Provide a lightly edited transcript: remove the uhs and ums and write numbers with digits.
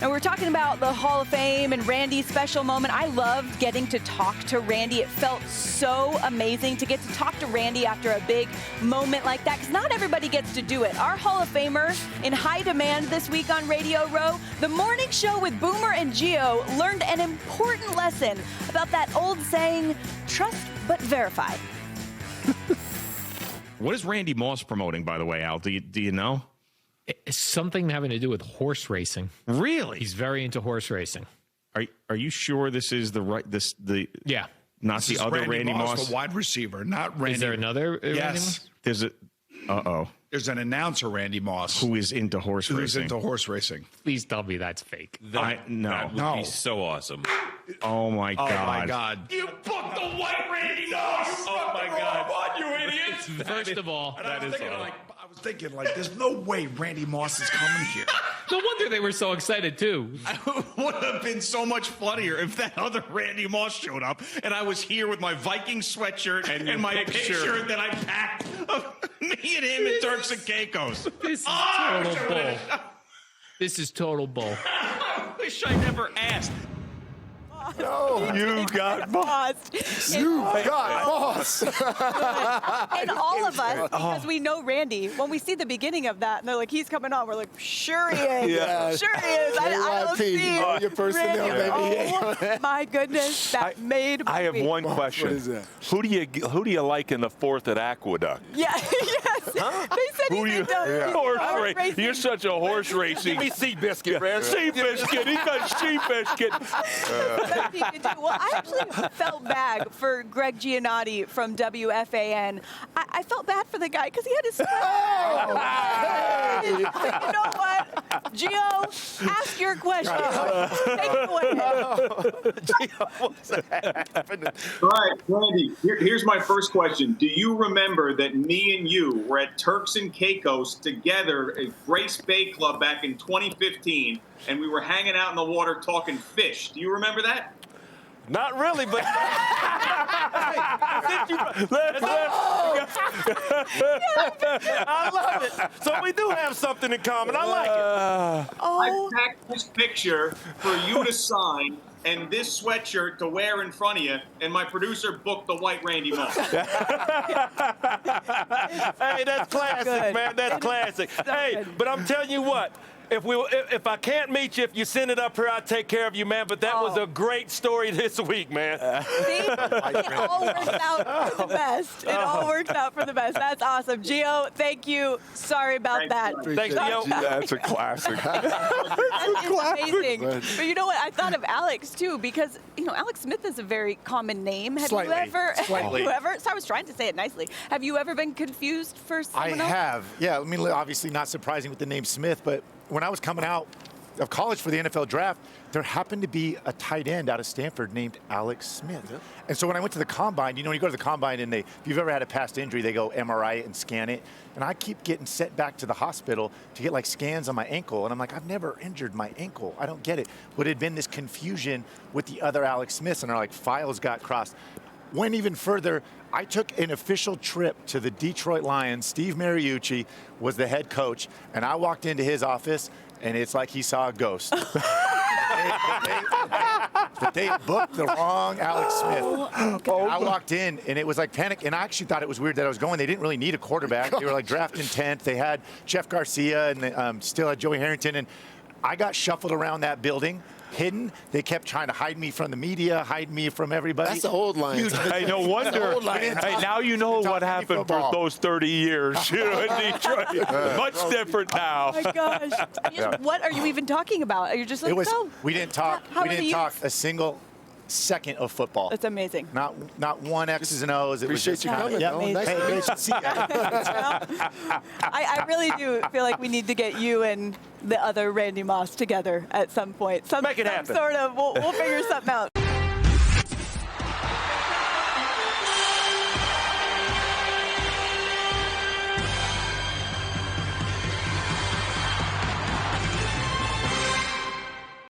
Now, we're talking about the Hall of Fame and Randy's special moment. I loved getting to talk to Randy. It felt so amazing to get to talk to Randy after a big moment like that, because not everybody gets to do it. Our Hall of Famer in high demand this week on Radio Row, the morning show with Boomer and Gio learned an important lesson about that old saying, trust but verify. What is Randy Moss promoting, by the way, Al? Do you know? It's something having to do with horse racing. Really? He's very into horse racing. Are you sure this is the right Yeah. Not This the is other Randy Moss? the wide receiver, not Randy. Is there another Randy Yes. Moss? There's a There's an announcer, Randy Moss, who is into horse who's racing. into horse racing. Please tell me that's fake. No. That would be so awesome. Oh my God. Oh my God! You booked the white Randy Moss! Oh my God! What, you idiots! First of all, That is awesome. I was thinking, there's no way Randy Moss is coming here. no wonder they were so excited too. It would have been so much funnier if that other Randy Moss showed up and I was here with my Viking sweatshirt and my picture that I packed of me and him in Turks and Caicos. This is total bull. This is total bull. I wish I never asked. No, You got bossed. you got boss. And all of us, because we know Randy, when we see the beginning of that, and they're like, he's coming on, we're like, sure he is. Yeah. Sure he is. I don't see Oh, your personnel, Randy. baby. Oh, my goodness. That made I have me. one question. What is that? Who do you like in the fourth at Aqueduct? Yeah, yes. They said Who do he's you? into Horse racing. You're such a horse racing. Give me Seabiscuit, man. Seabiscuit. He got Seabiscuit. That he could do. Well, I actually felt bad for Greg Giannotti from WFAN. I felt bad for the guy because he had his sweat. But you know what? Gio, ask your question. Take it away. All right, Randy, here's my first question. Do you remember that me and you were at Turks and Caicos together at Grace Bay Club back in 2015, and we were hanging out in the water talking fish? Do you remember that? Not really, but I love it. So we do have something in common. I like it. I packed this picture for you to sign and this sweatshirt to wear in front of you, and my producer booked the white Randy Moss. Hey, that's classic, good. man. That's classic. Hey, good. but I'm telling you what. If I can't meet you, if you send it up here, I'll take care of you, man. But that was a great story this week, man. See? It all works out for the best. It all works out for the best. That's awesome. Gio, thank you. Sorry about that. Thanks, Gio. That's a classic. That is amazing. But you know what? I thought of Alex, too, because, Alex Smith is a very common name. Have Slightly. you ever, Slightly. so I was trying to say it nicely. Have you ever been confused for I someone else? have. Yeah, obviously not surprising with the name Smith, but when I was coming out of college for the NFL draft, there happened to be a tight end out of Stanford named Alex Smith. Yeah. And so when I went to the combine, when you go to the combine and if you've ever had a past injury, they go MRI it and scan it. And I keep getting sent back to the hospital to get scans on my ankle. And I'm like, I've never injured my ankle. I don't get it. But it had been this confusion with the other Alex Smiths, and our files got crossed. Went even further. I took an official trip to the Detroit Lions. Steve Mariucci was the head coach, and I walked into his office, and it's like he saw a ghost. They booked the wrong Alex Smith. I walked in, and it was like panic, and I actually thought it was weird that I was going. They didn't really need a quarterback. They were drafting 10th. They had Jeff Garcia, and they still had Joey Harrington, and I got shuffled around that building. Hidden. They kept trying to hide me from the media, hide me from everybody. That's the old Lions. Hey, no wonder. Hey, now you know what happened for those 30 years in Detroit. Much different now. Oh my gosh. What are you even talking about? Are you just like, We didn't talk. How We are didn't the talk youths? a single second of football. That's amazing. Not one X's and O's. It was Appreciate just you coming. Yeah, Nice hey, to meet great to see you. I really do feel like we need to get you and the other Randy Moss together at some point. Make it happen. Sort of. We'll figure something out.